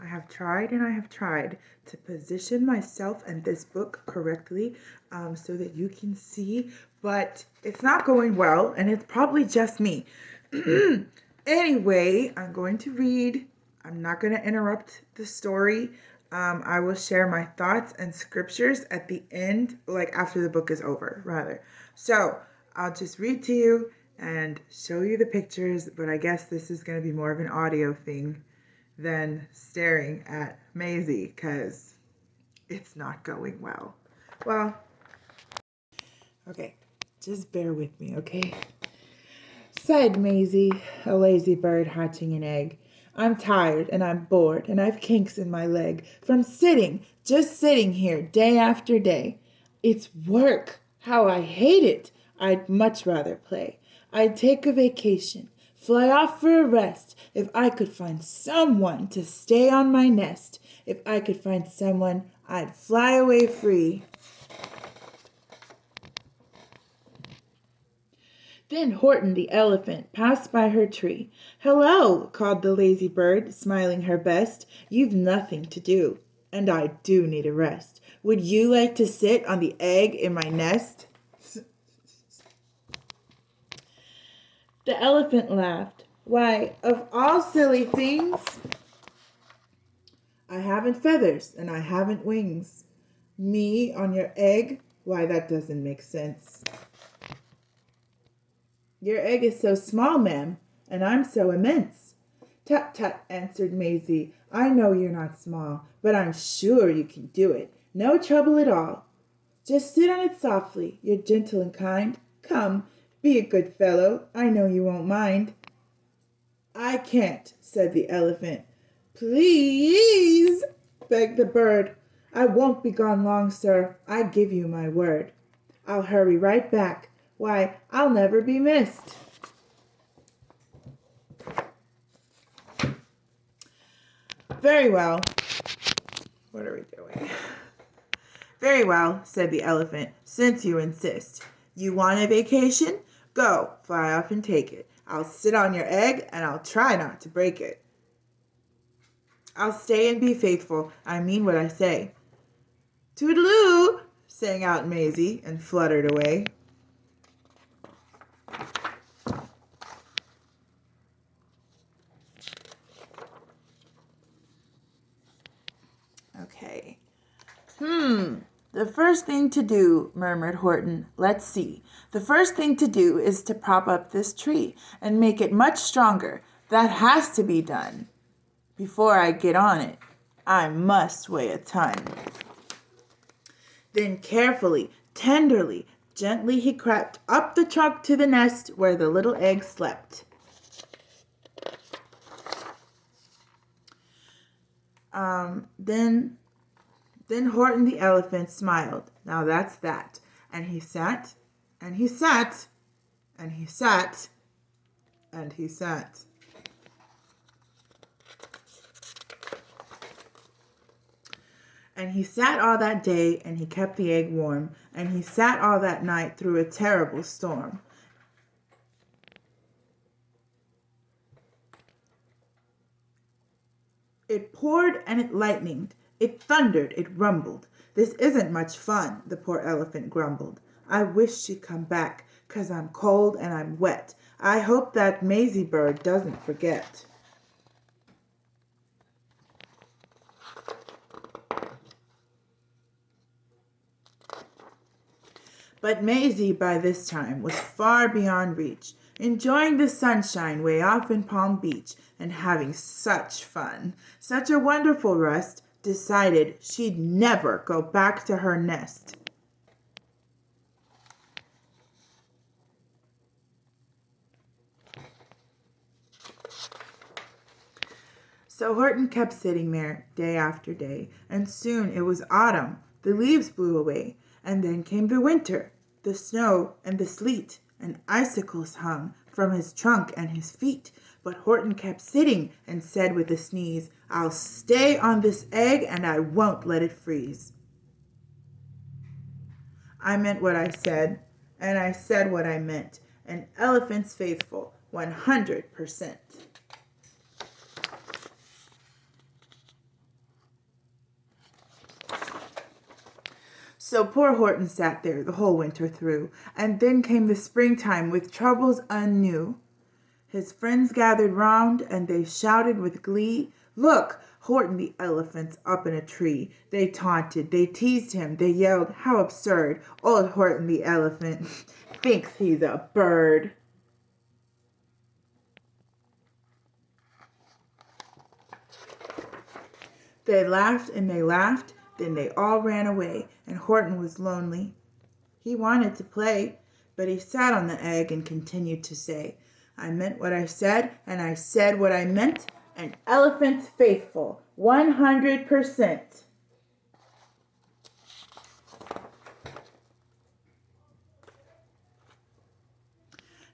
I have tried and I have tried to position myself and this book correctly so that you can see, but it's not going well, and it's probably just me. Anyway, I'm going to read. I'm not going to interrupt the story. I will share my thoughts and scriptures at the end, like after the book is over, rather. So I'll just read to you and show you the pictures, but I guess this is going to be more of an audio thing than staring at Maisie because it's not going well. Well, okay, just bear with me, okay? Said Maisie, a lazy bird hatching an egg. I'm tired and I'm bored and I've kinks in my leg from just sitting here day after day. It's work. How I hate it. I'd much rather play. I'd take a vacation, fly off for a rest if I could find someone to stay on my nest. If I could find someone, I'd fly away free. Then Horton the elephant passed by her tree. Hello, called the lazy bird, smiling her best. You've nothing to do, and I do need a rest. Would you like to sit on the egg in my nest? The elephant laughed. Why, of all silly things, I haven't feathers and I haven't wings. Me on your egg? Why, that doesn't make sense. Your egg is so small, ma'am, and I'm so immense. Tut, tut, answered Maisie. I know you're not small, but I'm sure you can do it. No trouble at all. Just sit on it softly. You're gentle and kind. Come, be a good fellow. I know you won't mind. I can't, said the elephant. Please, begged the bird. I won't be gone long, sir. I give you my word. I'll hurry right back. Why, I'll never be missed. Very well. What are we doing? Very well, said the elephant, since you insist. You want a vacation? Go, fly off and take it. I'll sit on your egg and I'll try not to break it. I'll stay and be faithful. I mean what I say. Toodaloo, sang out Maisie and fluttered away. Okay. The first thing to do, murmured Horton. Let's see. The first thing to do is to prop up this tree and make it much stronger. That has to be done. Before I get on it, I must weigh a ton. Then carefully, tenderly, gently he crept up the trunk to the nest where the little egg slept. Then Horton the elephant smiled. Now that's that. And he sat, and he sat, and he sat, and he sat. And he sat all that day, and he kept the egg warm, and he sat all that night through a terrible storm. It poured and it lightened. It thundered, it rumbled. This isn't much fun, the poor elephant grumbled. I wish she'd come back, 'cause I'm cold and I'm wet. I hope that Maisie bird doesn't forget. But Maisie by this time was far beyond reach, enjoying the sunshine way off in Palm Beach and having such fun, such a wonderful rest, decided she'd never go back to her nest. So Horton kept sitting there day after day, and soon it was autumn. The leaves blew away, and then came the winter, the snow and the sleet, and icicles hung from his trunk and his feet. But Horton kept sitting and said with a sneeze, I'll stay on this egg and I won't let it freeze. I meant what I said, and I said what I meant. An elephant's faithful, 100%. So poor Horton sat there the whole winter through, and then came the springtime with troubles anew. His friends gathered round, and they shouted with glee, "Look, Horton the elephant's up in a tree." They taunted, they teased him, they yelled, "How absurd! Old Horton the elephant thinks he's a bird." They laughed and they laughed, then they all ran away, and Horton was lonely. He wanted to play, but he sat on the egg and continued to say, "I meant what I said, and I said what I meant. An elephant's faithful, 100%.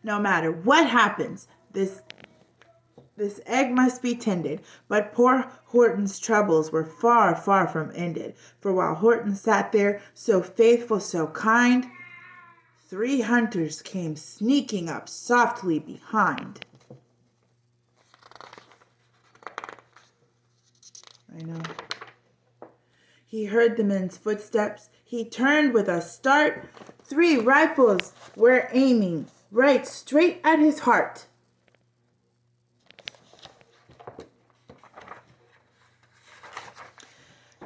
No matter what happens, this egg must be tended." But poor Horton's troubles were far, far from ended. For while Horton sat there, so faithful, so kind, 3 hunters came sneaking up softly behind. I know. He heard the men's footsteps. He turned with a start. 3 rifles were aiming right straight at his heart.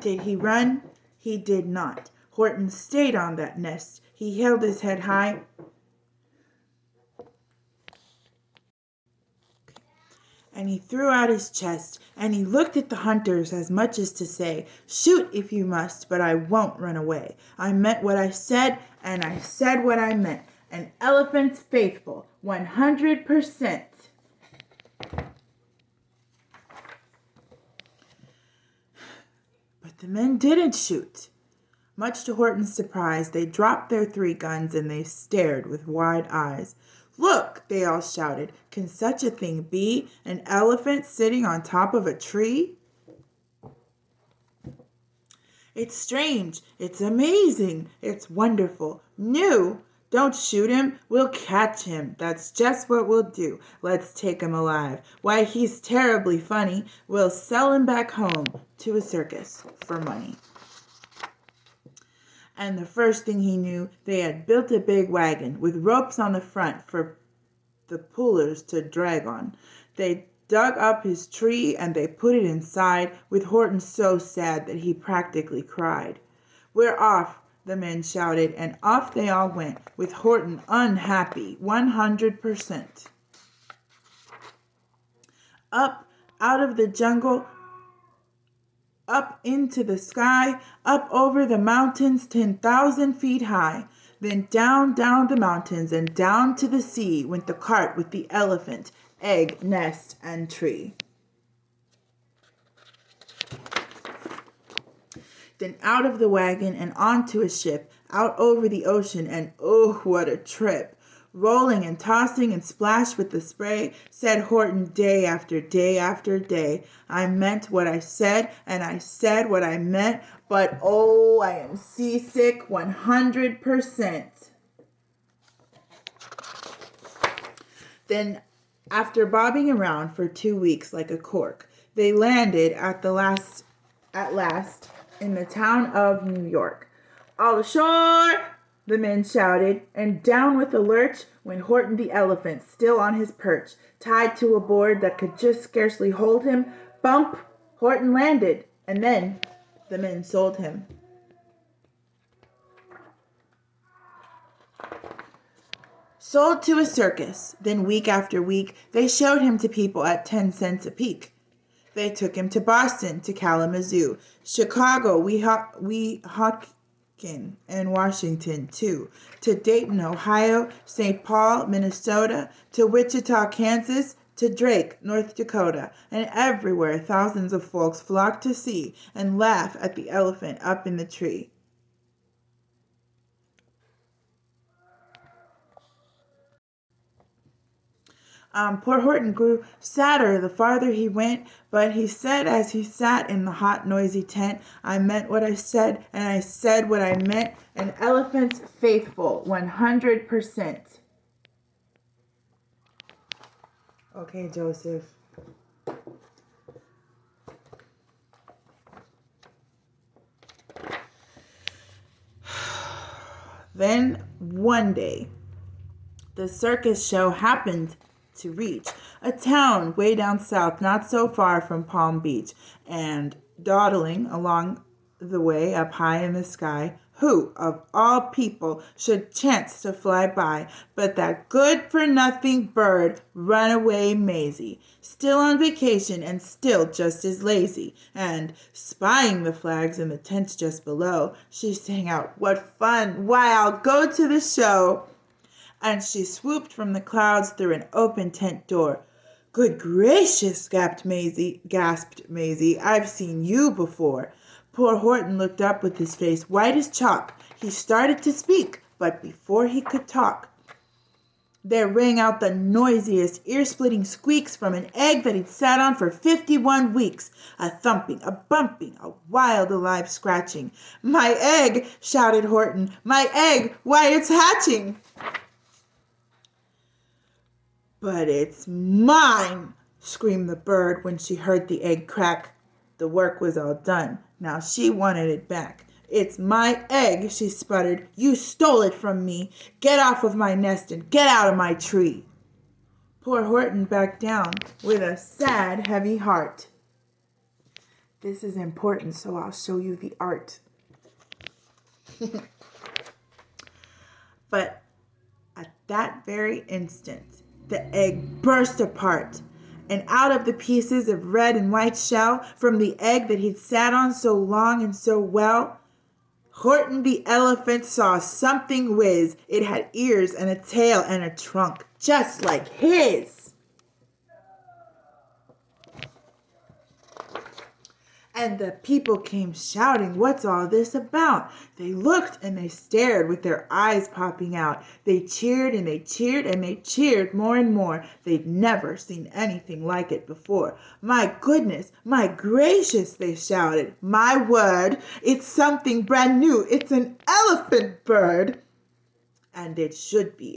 Did he run? He did not. Horton stayed on that nest. He held his head high. And he threw out his chest, and he looked at the hunters as much as to say, "Shoot if you must, but I won't run away. I meant what I said, and I said what I meant. An elephant's faithful, 100%. But the men didn't shoot. Much to Horton's surprise, they dropped their 3 guns and they stared with wide eyes. "Look!" they all shouted. "Can such a thing be? An elephant sitting on top of a tree? It's strange. It's amazing. It's wonderful. New. Don't shoot him. We'll catch him. That's just what we'll do. Let's take him alive. Why, he's terribly funny. We'll sell him back home to a circus for money." And the first thing he knew, they had built a big wagon with ropes on the front for the pullers to drag on. They dug up his tree and they put it inside, with Horton so sad that he practically cried. "We're off," the men shouted, and off they all went, with Horton unhappy, 100%. Up out of the jungle, up into the sky, up over the mountains 10,000 feet high. Then down, down the mountains and down to the sea went the cart with the elephant, egg, nest, and tree. Then out of the wagon and onto a ship, out over the ocean, and oh, what a trip! Rolling and tossing and splashed with the spray, said Horton day after day after day, "I meant what I said, and I said what I meant, but oh, I am seasick 100%. Then, after bobbing around for 2 weeks like a cork, they landed at last in the town of New York. "All ashore!" the men shouted, and down with a lurch went Horton the elephant, still on his perch, tied to a board that could just scarcely hold him. Bump! Horton landed, and then the men sold him. Sold to a circus. Then week after week, they showed him to people at 10 cents a peek. They took him to Boston, to Kalamazoo, Chicago, Weehawken, and Washington, too, to Dayton, Ohio, St. Paul, Minnesota, to Wichita, Kansas, to Drake, North Dakota, and everywhere thousands of folks flocked to see and laugh at the elephant up in the tree. Poor Horton grew sadder the farther he went, but he said as he sat in the hot, noisy tent, "I meant what I said, and I said what I meant. An elephant's faithful, 100%. Okay, Joseph. Then one day, the circus show happened to reach a town way down south, not so far from Palm Beach, and dawdling along the way up high in the sky, who, of all people, should chance to fly by but that good-for-nothing bird, Runaway Maisie, still on vacation and still just as lazy, and, spying the flags in the tents just below, she sang out, "What fun! Why, I'll go to the show!" And she swooped from the clouds through an open tent door. "Good gracious," gasped Maisie, "I've seen you before." Poor Horton looked up with his face white as chalk. He started to speak, but before he could talk, there rang out the noisiest, ear-splitting squeaks from an egg that he'd sat on for 51 weeks. A thumping, a bumping, a wild, alive scratching. "My egg!" shouted Horton. "My egg! Why, it's hatching!" "But it's mine!" screamed the bird when she heard the egg crack. The work was all done. Now she wanted it back. "It's my egg," she sputtered. "You stole it from me. Get off of my nest and get out of my tree." Poor Horton backed down with a sad, heavy heart. This is important, so I'll show you the art. But at that very instant, the egg burst apart, and out of the pieces of red and white shell from the egg that he'd sat on so long and so well, Horton the elephant saw something whiz. It had ears and a tail and a trunk, just like his. And the people came shouting, "What's all this about?" They looked and they stared with their eyes popping out. They cheered and they cheered and they cheered more and more. They'd never seen anything like it before. "My goodness, my gracious," they shouted. "My word, it's something brand new. It's an elephant bird." And it should be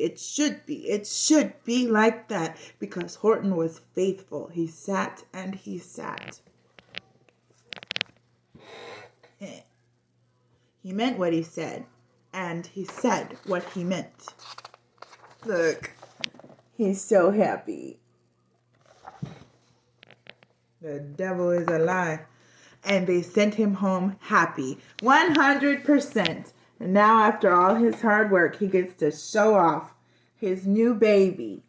like that, because Horton was faithful. He sat and he sat. He meant what he said, and he said what he meant. Look, he's so happy. The devil is a lie. And they sent him home happy, 100%. And now, after all his hard work, he gets to show off his new baby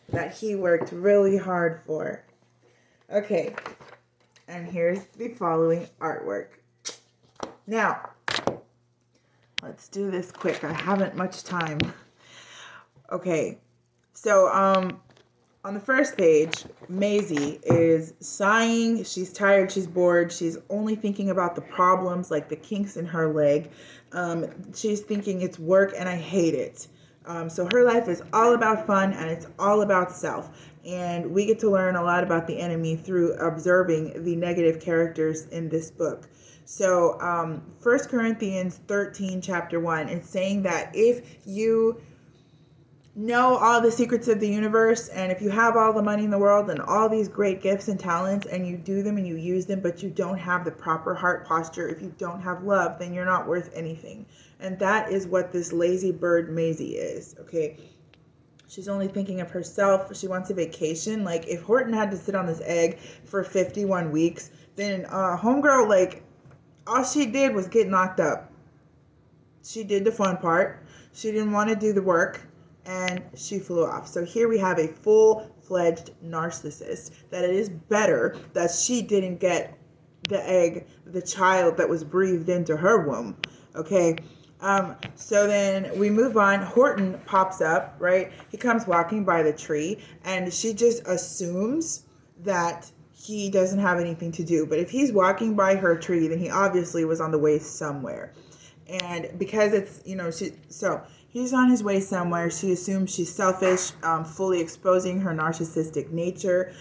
that he worked really hard for. Okay, and here's the following artwork. Now, let's do this quick. I haven't much time. Okay, so on the first page, Maisie is sighing. She's tired. She's bored. She's only thinking about the problems, like the kinks in her leg. She's thinking it's work and I hate it. So her life is all about fun and it's all about self. And we get to learn a lot about the enemy through observing the negative characters in this book. So 1 Corinthians 13, chapter 1, it's saying that if you know all the secrets of the universe, and if you have all the money in the world and all these great gifts and talents, and you do them and you use them, but you don't have the proper heart posture, if you don't have love, then you're not worth anything. And that is what this lazy bird Maisie is, okay? She's only thinking of herself. She wants a vacation. Like, if Horton had to sit on this egg for 51 weeks, then homegirl, like, all she did was get knocked up. She did the fun part. She didn't want to do the work, and she flew off. So here we have a full-fledged narcissist, that it is better that she didn't get the egg, the child that was breathed into her womb. Okay, so then we move on. Horton pops up, right? He comes walking by the tree, and she just assumes that he doesn't have anything to do. But if he's walking by her tree, then he obviously was on the way somewhere. And because it's, so he's on his way somewhere. She assumes she's selfish, fully exposing her narcissistic nature.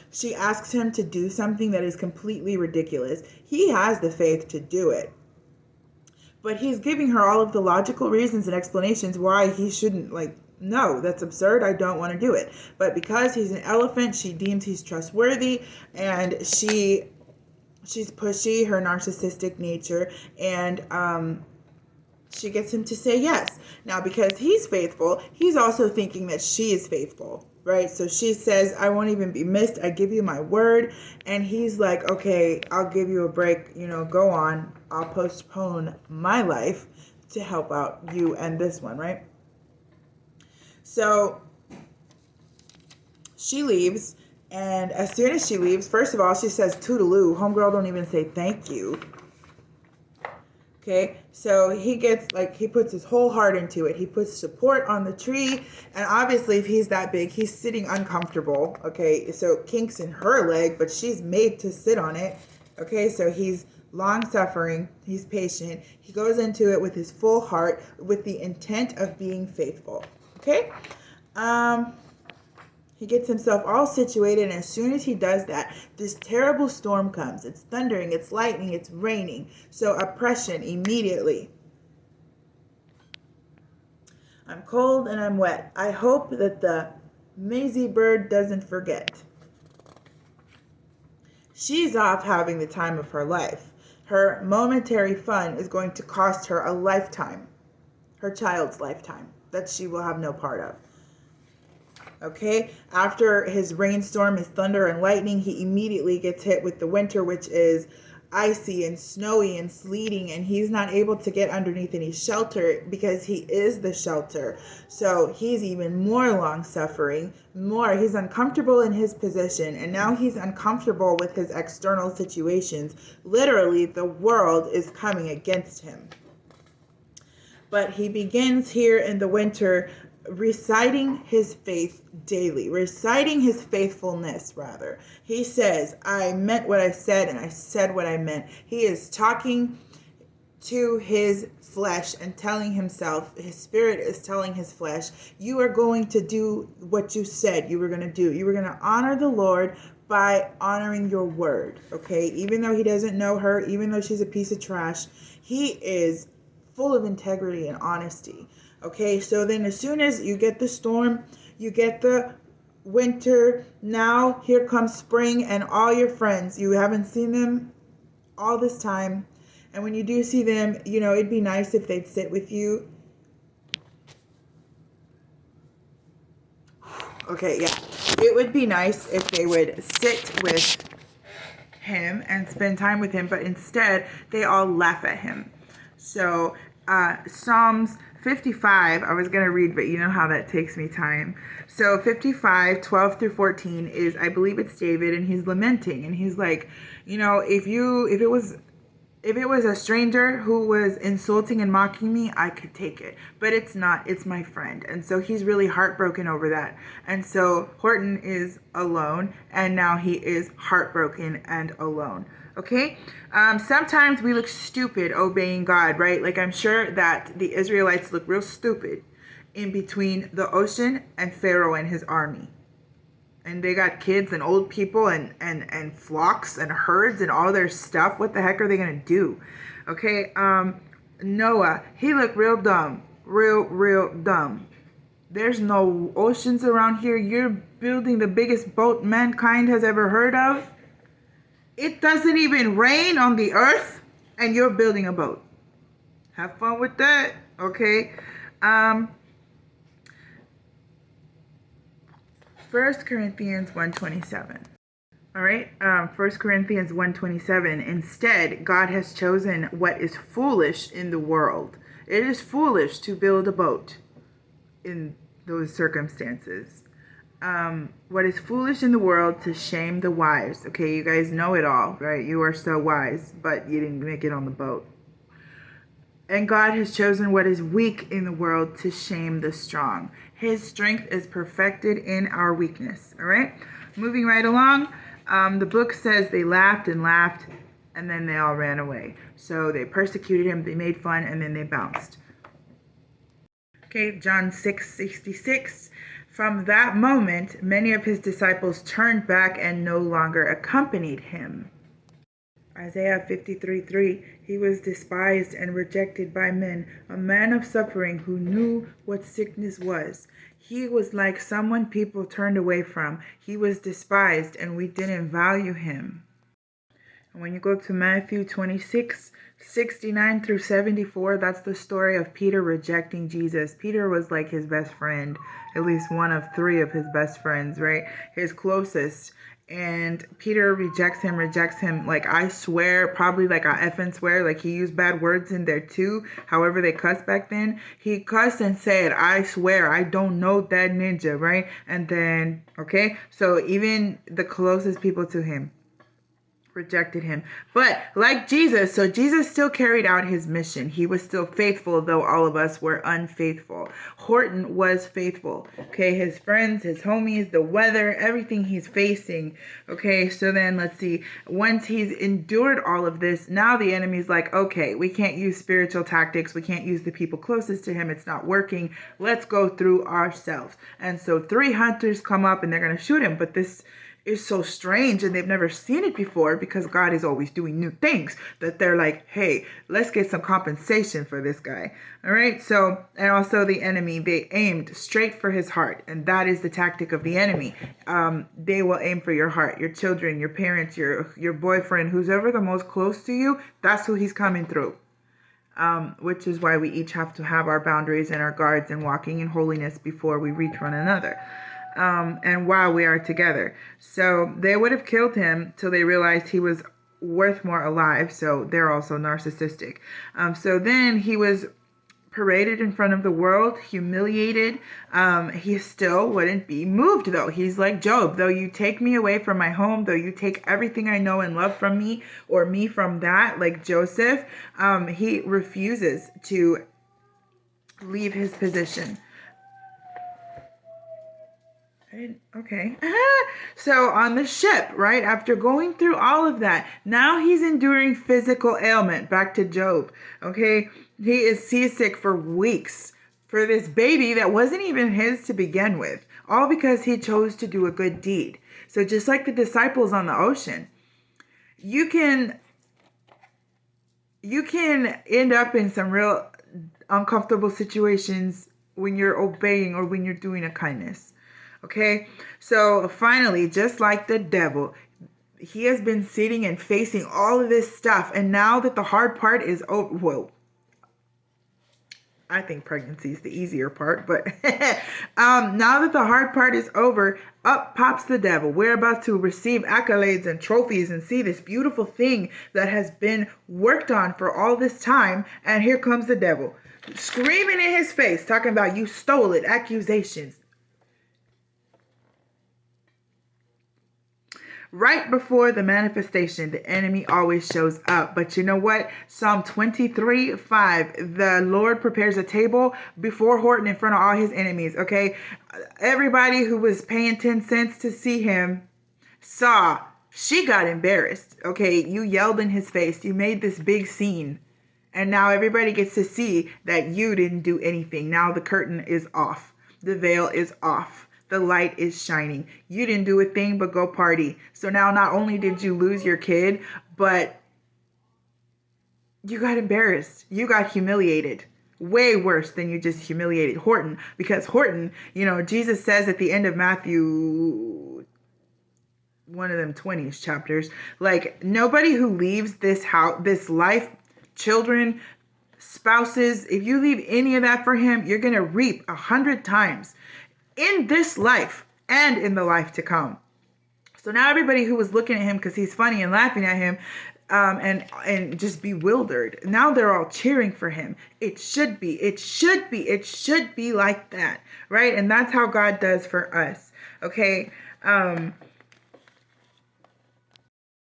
She asks him to do something that is completely ridiculous. He has the faith to do it, but he's giving her all of the logical reasons and explanations why he shouldn't, no, that's absurd. I don't want to do it. But because he's an elephant, she deems he's trustworthy, and she's pushy, her narcissistic nature, and She gets him to say yes. Now, because he's faithful, he's also thinking that she is faithful, right? So she says, I won't even be missed. I give you my word. And he's like, okay, I'll give you a break. Go on. I'll postpone my life to help out you and this one, right? So she leaves. And as soon as she leaves, first of all, she says toodaloo. Homegirl don't even say thank you. Okay, so he puts his whole heart into it. He puts support on the tree. And obviously, if he's that big, he's sitting uncomfortable. Okay, so kinks in her leg, but she's made to sit on it. Okay, so he's long suffering. He's patient. He goes into it with his full heart, with the intent of being faithful. Okay, he gets himself all situated, and as soon as he does that, this terrible storm comes. It's thundering, it's lightning, it's raining. So oppression immediately. I'm cold and I'm wet. I hope that the Maisie bird doesn't forget. She's off having the time of her life. Her momentary fun is going to cost her a lifetime, her child's lifetime, that she will have no part of. Okay, after his rainstorm, his thunder and lightning, he immediately gets hit with the winter, which is icy and snowy and sleeting, and he's not able to get underneath any shelter because he is the shelter. So he's even more long suffering, he's uncomfortable in his position, and now he's uncomfortable with his external situations. Literally, the world is coming against him. But he begins here in the winter reciting his faith daily, reciting his faithfulness, rather. He says, I meant what I said and I said what I meant. He is talking to his flesh and telling himself, his spirit is telling his flesh, you are going to do what you said you were going to do. You were going to honor the Lord by honoring your word, okay? Even though he doesn't know her, even though she's a piece of trash, he is full of integrity and honesty. Okay, so then as soon as you get the storm, you get the winter, now here comes spring, and all your friends, you haven't seen them all this time. And when you do see them, it'd be nice if they'd sit with you. Okay, yeah. It would be nice if they would sit with him and spend time with him, but instead they all laugh at him. So Psalms 55, I was going to read, but you know how that takes me time. So 55, 12 through 14 is, I believe it's David, and he's lamenting, and he's like, if it was a stranger who was insulting and mocking me, I could take it. But it's not. It's my friend. And so he's really heartbroken over that. And so Horton is alone, and now he is heartbroken and alone. Okay? Sometimes we look stupid obeying God, right? Like, I'm sure that the Israelites look real stupid in between the ocean and Pharaoh and his army. And they got kids and old people and flocks and herds and all their stuff. What the heck are they going to do? Okay, Noah, he looked real dumb. Real dumb. There's no oceans around here. You're building the biggest boat mankind has ever heard of. It doesn't even rain on the earth, and you're building a boat. Have fun with that, okay? 1 Corinthians 1:27. All right, 1 Corinthians 1:27. Instead, God has chosen what is foolish in the world. It is foolish to build a boat in those circumstances. What is foolish in the world to shame the wise. Okay, you guys know it all, right? You are so wise, but you didn't make it on the boat. And God has chosen what is weak in the world to shame the strong. His strength is perfected in our weakness. All right, moving right along. The book says they laughed and laughed, and then they all ran away. So they persecuted him, they made fun, and then they bounced. Okay, John 6:66. From that moment, many of his disciples turned back and no longer accompanied him. Isaiah 53:3. He was despised and rejected by men, a man of suffering who knew what sickness was. He was like someone people turned away from. He was despised and we didn't value him. When you go to Matthew 26, 69 through 74, that's the story of Peter rejecting Jesus. Peter was like his best friend, at least one of three of his best friends, right? His closest. And Peter rejects him. Like, I swear, probably like I effing swear, like he used bad words in there too. However they cussed back then. He cussed and said, I swear, I don't know that ninja, right? And then, okay, so even the closest people to him rejected him. But like Jesus, so Jesus still carried out his mission. He was still faithful, though all of us were unfaithful. Horton was faithful. Okay, his friends, his homies, the weather, everything he's facing. Okay, so then let's see. Once he's endured all of this, now the enemy's like, okay, we can't use spiritual tactics. We can't use the people closest to him. It's not working. Let's go through ourselves. And so 3 hunters come up and they're going to shoot him. But this is so strange and they've never seen it before because God is always doing new things, that they're like, hey, let's get some compensation for this guy. All right. So, and also the enemy, they aimed straight for his heart. And that is the tactic of the enemy. They will aim for your heart, your children, your parents, your boyfriend, who's ever the most close to you. That's who he's coming through. Which is why we each have to have our boundaries and our guards and walking in holiness before we reach one another. And while we are together. So they would have killed him till they realized he was worth more alive. So they're also narcissistic. So then he was paraded in front of the world, humiliated. He still wouldn't be moved though. He's like Job, though you take me away from my home, though you take everything I know and love from me, or me from that, like Joseph, he refuses to leave his position. Okay. So on the ship, right, after going through all of that, now he's enduring physical ailment. Back to Job. Okay. He is seasick for weeks for this baby that wasn't even his to begin with, all because he chose to do a good deed. So just like the disciples on the ocean, you can end up in some real uncomfortable situations when you're obeying or when you're doing a kindness. Okay, so finally, just like the devil, he has been sitting and facing all of this stuff. And now that the hard part is over, well, I think pregnancy is the easier part, but now that the hard part is over, up pops the devil. We're about to receive accolades and trophies and see this beautiful thing that has been worked on for all this time. And here comes the devil, screaming in his face, talking about you stole it, accusations. Right before the manifestation, the enemy always shows up. But you know what? Psalm 23:5, the Lord prepares a table before Horton in front of all his enemies. Okay. Everybody who was paying 10 cents to see him saw, she got embarrassed. Okay. You yelled in his face. You made this big scene. And now everybody gets to see that you didn't do anything. Now the curtain is off. The veil is off. The light is shining. You didn't do a thing but go party. So now not only did you lose your kid, but you got embarrassed. You got humiliated. Way worse than you just humiliated Horton. Because Horton, you know, Jesus says at the end of Matthew, one of them 20s chapters, like, nobody who leaves this house, this life, children, spouses, if you leave any of that for him, you're going to reap 100 times. In this life and in the life to come. So now everybody who was looking at him because he's funny and laughing at him and just bewildered, now they're all cheering for him. It should be like that, right? And that's how God does for us. Okay.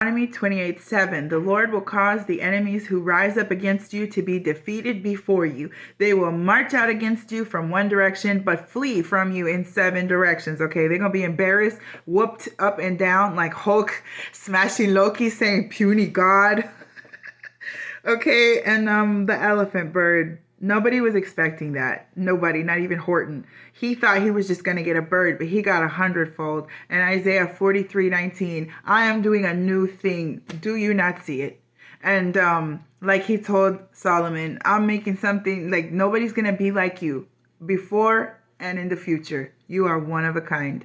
Deuteronomy 28:7, the Lord will cause the enemies who rise up against you to be defeated before you. They will march out against you from one direction, but flee from you in 7 directions. Okay, they're going to be embarrassed, whooped up and down like Hulk smashing Loki saying, puny God. Okay, and the elephant bird. Nobody was expecting that. Nobody, not even Horton. He thought he was just going to get a bird, but he got 100-fold. And Isaiah 43:19, I am doing a new thing. Do you not see it? And like he told Solomon, I'm making something, like nobody's going to be like you before and in the future. You are one of a kind.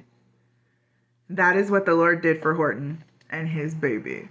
That is what the Lord did for Horton and his baby.